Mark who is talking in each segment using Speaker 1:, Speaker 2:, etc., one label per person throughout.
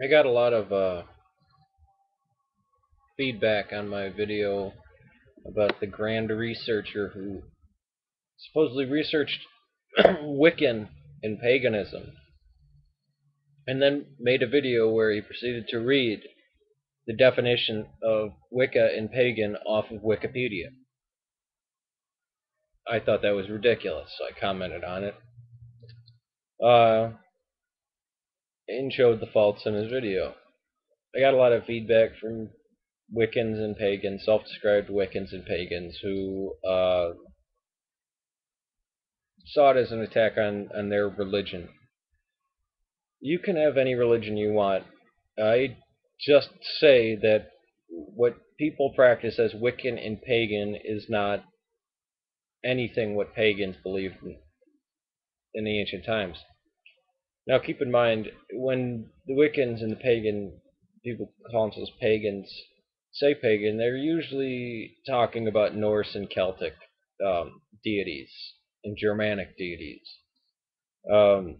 Speaker 1: I got a lot of feedback on my video about the grand researcher who supposedly researched Wiccan and paganism, and then made a video where he proceeded to read the definition of Wicca and pagan off of Wikipedia. I thought that was ridiculous, so I commented on it uh, and showed the faults in his video. I got a lot of feedback from Wiccans and pagans, self-described Wiccans and pagans, who saw it as an attack on their religion. You can have any religion you want. I just say that what people practice as Wiccan and pagan is not anything what pagans believed in the ancient times. Now, keep in mind, when the Wiccans and the pagan people call themselves pagans, say pagan, they're usually talking about Norse and Celtic deities and Germanic deities. Um,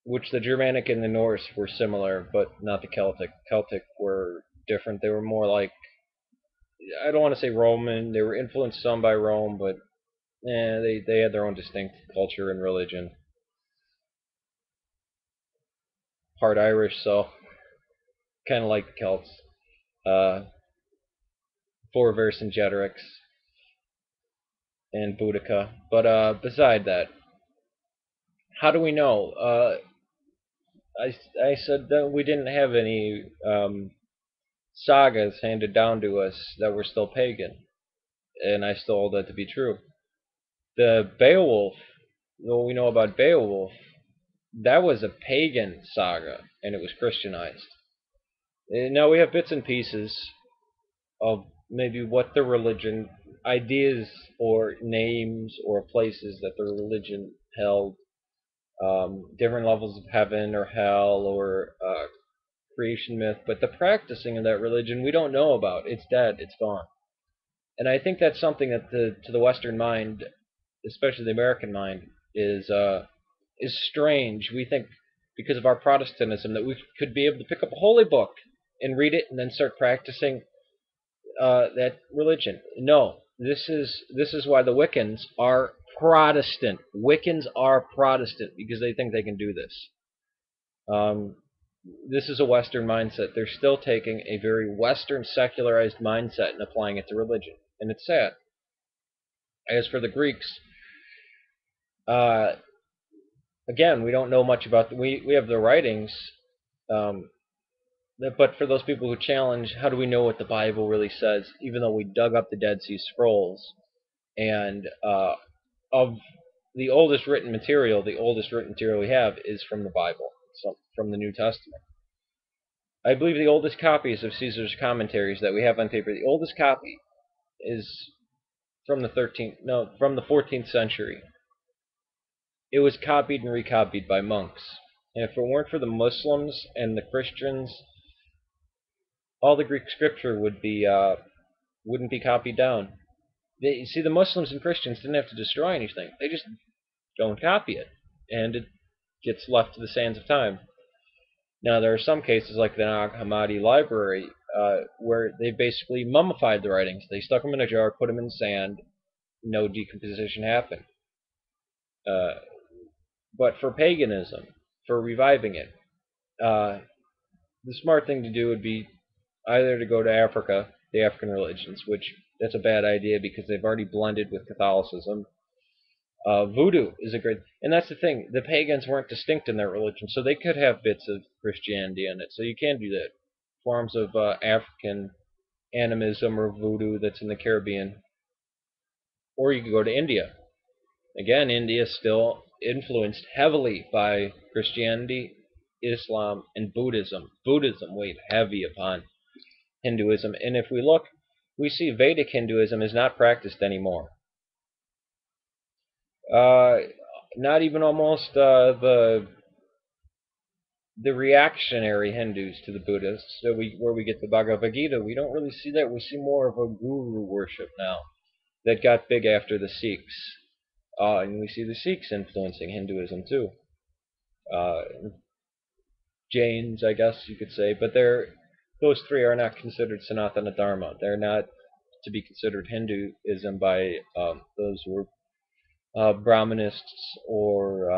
Speaker 1: which the Germanic and the Norse were similar, but not the Celtic. Celtic were different. They were more like, I don't want to say Roman. They were influenced some by Rome, but they had their own distinct culture and religion. Part Irish, so kind of like the Celts. Uh, Four Vercingetorix and Boudica. But beside that, how do we know? I said that we didn't have any sagas handed down to us that were still pagan, and I still hold that to be true. The Beowulf, what we know about Beowulf, that was a pagan saga, and it was Christianized. And now we have bits and pieces of maybe what the religion, ideas or names or places that the religion held, different levels of heaven or hell or creation myth, but the practicing of that religion we don't know about. It's dead. It's gone. And I think that's something that to the Western mind, especially the American mind, is strange. We think because of our Protestantism that we could be able to pick up a holy book and read it and then start practicing that religion. No, this is why the Wiccans are Protestant. Wiccans are Protestant because they think they can do this. Um, this is a Western mindset. They're still taking a very Western secularized mindset and applying it to religion, and it's sad. As for the Greeks, uh, again, we don't know much about we have the writings, um, but for those people who challenge, how do we know what the Bible really says? Even though we dug up the Dead Sea Scrolls, and of the oldest written material we have is from the Bible, so from the New Testament. I believe the oldest copies of Caesar's commentaries that we have on paper, the oldest copy is from the 13th, no, from the 14th century. It was copied and recopied by monks. And if it weren't for the Muslims and the Christians, all the Greek scripture wouldn't be copied down. You see, the Muslims and Christians didn't have to destroy anything; they just don't copy it, and it gets left to the sands of time. Now, there are some cases like the Nag Hammadi Library where they basically mummified the writings. They stuck them in a jar, put them in sand, no decomposition happened. Uh, but for paganism, for reviving it, uh, the smart thing to do would be either to go to Africa, the African religions, which that's a bad idea because they've already blended with Catholicism. Voodoo is a great, and that's the thing. The pagans weren't distinct in their religion, so they could have bits of Christianity in it. So you can do that. Forms of African animism or voodoo that's in the Caribbean, or you could go to India. Again, India is still influenced heavily by Christianity, Islam, and Buddhism. Buddhism weighed heavy upon Hinduism, and if we look, we see Vedic Hinduism is not practiced anymore. Uh, Not even almost the reactionary Hindus to the Buddhists, so where we get the Bhagavad Gita, we don't really see that. We see more of a guru worship now that got big after the Sikhs, and we see the Sikhs influencing Hinduism too. Uh, Jains, I guess you could say, but those three are not considered Sanatana Dharma. They're not to be considered Hinduism by those who are Brahmanists or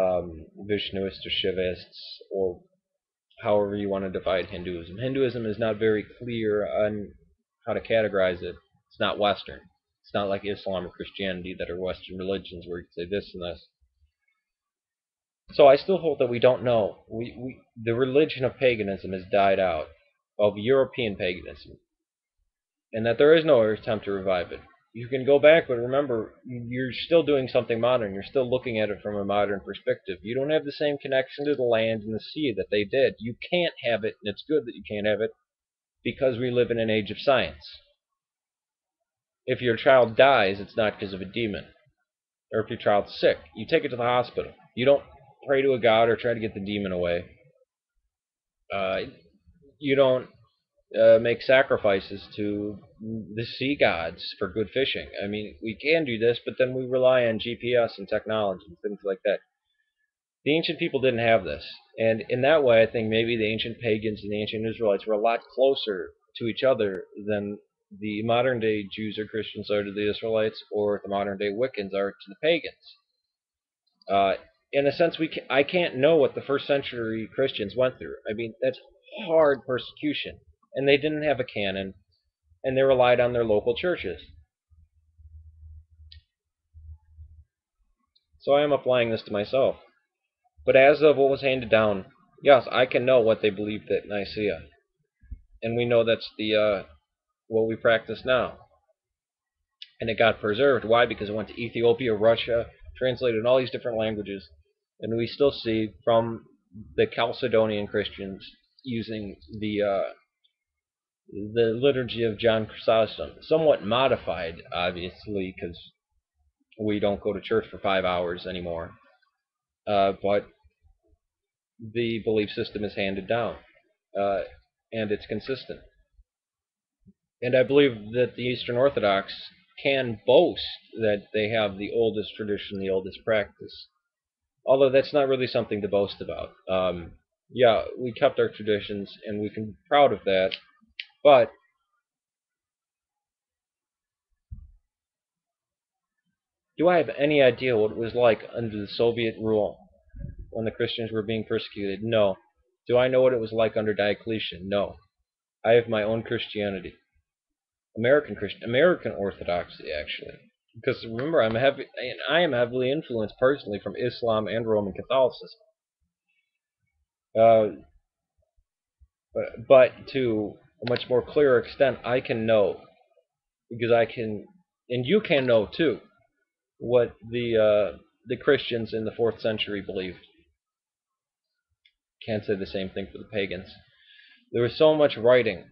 Speaker 1: Vishnuists or Shivaists or however you want to divide Hinduism. Hinduism is not very clear on how to categorize it. It's not Western. It's not like Islam or Christianity that are Western religions where you can say this and this. So I still hold that we don't know. The religion of paganism has died out, of European paganism, and that there is no attempt to revive it. You can go back, but remember, you're still doing something modern. You're still looking at it from a modern perspective. You don't have the same connection to the land and the sea that they did. You can't have it, and it's good that you can't have it, because we live in an age of science. If your child dies, it's not because of a demon. Or if your child's sick, you take it to the hospital. You don't pray to a god or try to get the demon away. You don't make sacrifices to the sea gods for good fishing. I mean, we can do this, but then we rely on GPS and technology and things like that. The ancient people didn't have this. And in that way, I think maybe the ancient pagans and the ancient Israelites were a lot closer to each other than the modern day Jews or Christians are to the Israelites, or the modern day Wiccans are to the pagans. In a sense, I can't know what the first century Christians went through. I mean, that's hard persecution. And they didn't have a canon, and they relied on their local churches. So I am applying this to myself. But as of what was handed down, yes, I can know what they believed at Nicaea. And we know that's the what we practice now. And it got preserved. Why? Because it went to Ethiopia, Russia, translated in all these different languages. And we still see from the Chalcedonian Christians using the liturgy of John Chrysostom, somewhat modified, obviously, because we don't go to church for 5 hours anymore. But the belief system is handed down, and it's consistent. And I believe that the Eastern Orthodox can boast that they have the oldest tradition, the oldest practice. Although that's not really something to boast about. Yeah, we kept our traditions, and we can be proud of that. But do I have any idea what it was like under the Soviet rule when the Christians were being persecuted? No. Do I know what it was like under Diocletian? No. I have my own Christianity. American Orthodoxy, actually. Because remember, I am heavily influenced personally from Islam and Roman Catholicism. Uh, but to a much more clearer extent, I can know, because I can, and you can know too, what the Christians in the 4th century believed. Can't say the same thing for the pagans. There was so much writing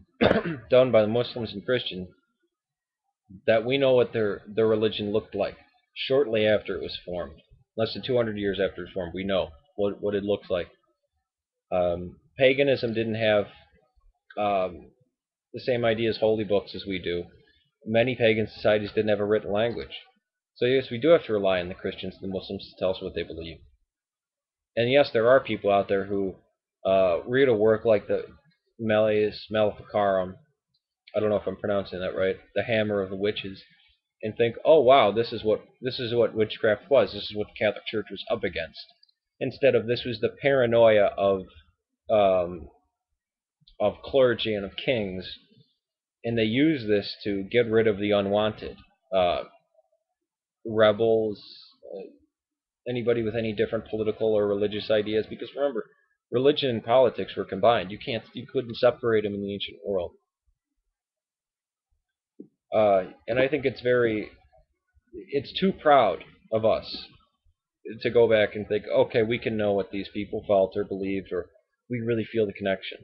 Speaker 1: done by the Muslims and Christians that we know what their religion looked like shortly after it was formed. Less than 200 years after it was formed, we know what it looks like. Paganism didn't have the same idea as holy books as we do. Many pagan societies didn't have a written language. So yes, we do have to rely on the Christians and the Muslims to tell us what they believe. And yes, there are people out there who read a work like the Malleus Maleficarum, I don't know if I'm pronouncing that right, the Hammer of the Witches, and think, oh wow, this is what witchcraft was. This is what the Catholic Church was up against. Instead of, this was the paranoia of clergy and of kings, and they use this to get rid of the unwanted, rebels, anybody with any different political or religious ideas. Because remember, religion and politics were combined. You couldn't separate them in the ancient world. And I think it's too proud of us to go back and think, okay, we can know what these people felt or believed, or we really feel the connection.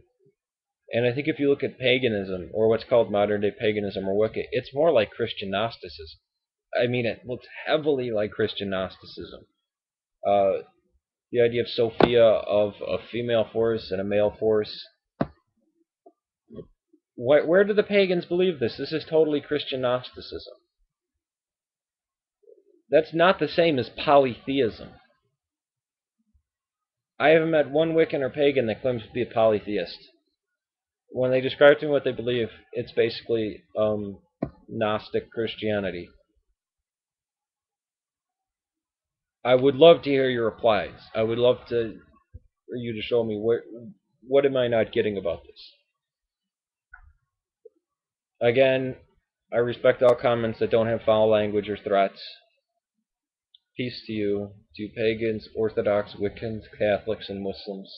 Speaker 1: And I think if you look at paganism, or what's called modern day paganism or Wicca, it's more like Christian Gnosticism. I mean, it looks heavily like Christian Gnosticism. The idea of Sophia, of a female force and a male force. Where do the pagans believe this? This is totally Christian Gnosticism. That's not the same as polytheism. I haven't met one Wiccan or pagan that claims to be a polytheist. When they describe to me what they believe, it's basically Gnostic Christianity. I would love to hear your replies. I would love for you to show me what am I not getting about this. Again, I respect all comments that don't have foul language or threats. Peace to you, to pagans, Orthodox, Wiccans, Catholics, and Muslims.